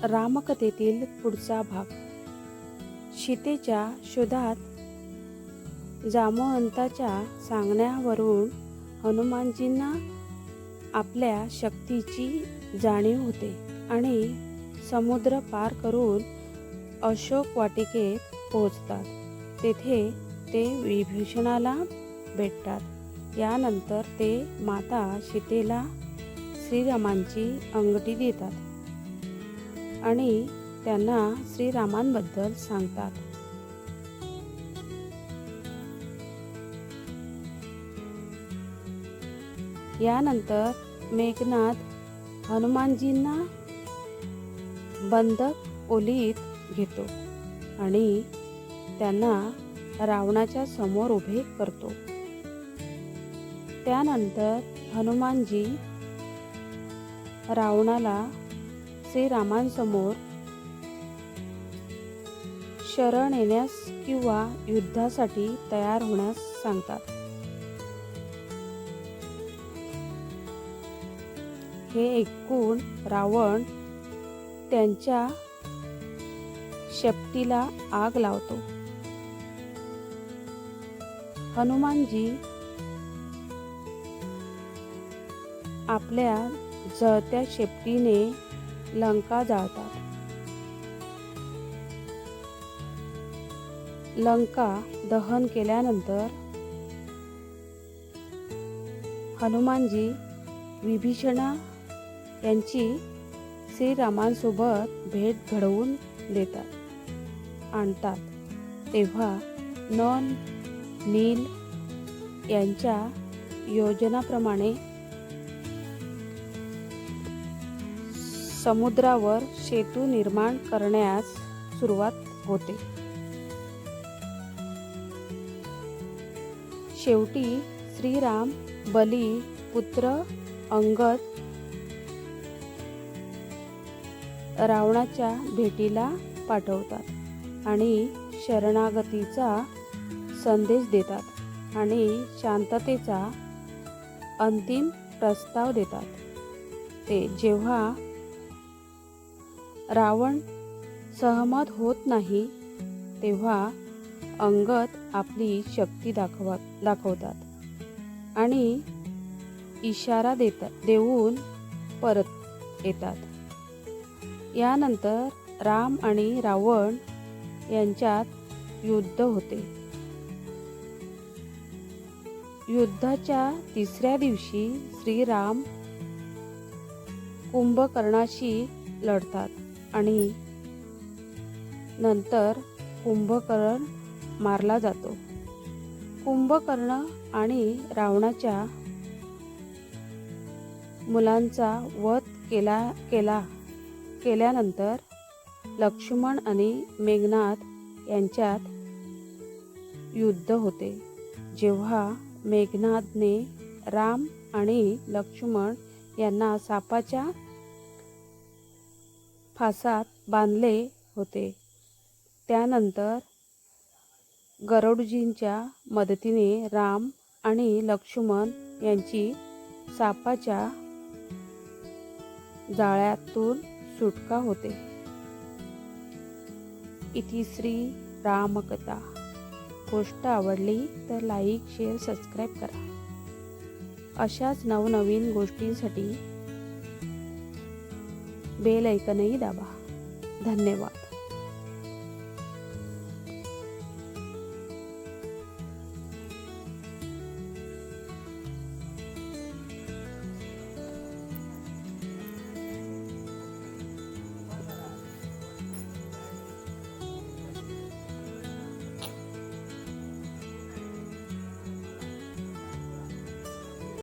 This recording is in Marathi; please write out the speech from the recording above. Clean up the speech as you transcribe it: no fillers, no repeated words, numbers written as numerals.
रामकथेतील पुढचा भाग. सीतेच्या शोधात जामवंताच्या सांगण्यावरून हनुमानजींना आपल्या शक्तीची जाणीव होते आणि समुद्र पार करून अशोक वाटिकेत पोहोचतात. तेथे ते विभीषणाला भेटतात. यानंतर ते माता सीतेला श्रीरामांची अंगठी देतात आणि त्यांना श्रीरामांबद्दल सांगतात. यानंतर मेघनाद हनुमानजींना बंधक ओलीत घेतो आणि त्यांना रावणाच्या समोर उभे करतो. त्यानंतर हनुमानजी रावणाला श्रीरामांसमोर शरण येण्यास किंवा युद्धासाठी तयार होण्यास सांगतात. हे ऐकून रावण त्यांच्या शेपटीला आग लावतो. हनुमानजी आपल्या जळत्या शेपटीने लंका जाळतात. लंका दहन केल्यानंतर हनुमानजी विभीषणा यांची श्रीरामांसोबत भेट घडवून आणतात. तेव्हा नल नील यांच्या योजनाप्रमाणे समुद्रावर सेतू निर्माण करण्यास सुरुवात होते. शेवटी श्रीराम बली पुत्र अंगद रावणाच्या भेटीला पाठवतात आणि शरणागतीचा संदेश देतात आणि शांततेचा अंतिम प्रस्ताव देतात. ते जेव्हा रावण सहमत होत नाही तेव्हा अंगद आपली शक्ती दाखवतात आणि इशारा देऊन परत येतात. यानंतर राम आणि रावण यांच्यात युद्ध होते. युद्धाच्या तिसऱ्या दिवशी श्रीराम कुंभकर्णाशी लढतात आणि नंतर कुंभकर्ण मारला जातो. कुंभकर्ण आणि रावणाच्या मुलांचा वध केल्यानंतर लक्ष्मण आणि मेघनाद यांच्यात युद्ध होते. जेव्हा मेघनादने राम आणि लक्ष्मण यांना सापाच्या फासात बांधले होते, त्यानंतर गरुडजींच्या मदतीने राम आणि लक्ष्मण यांची सापाच्या जाळ्यातून सुटका होते. इति श्री रामकथा. गोष्ट आवडली तर लाईक, शेअर, सबस्क्राईब करा. अशाच नवनवीन गोष्टींसाठी बेल ऐकनही दाबा. धन्यवाद.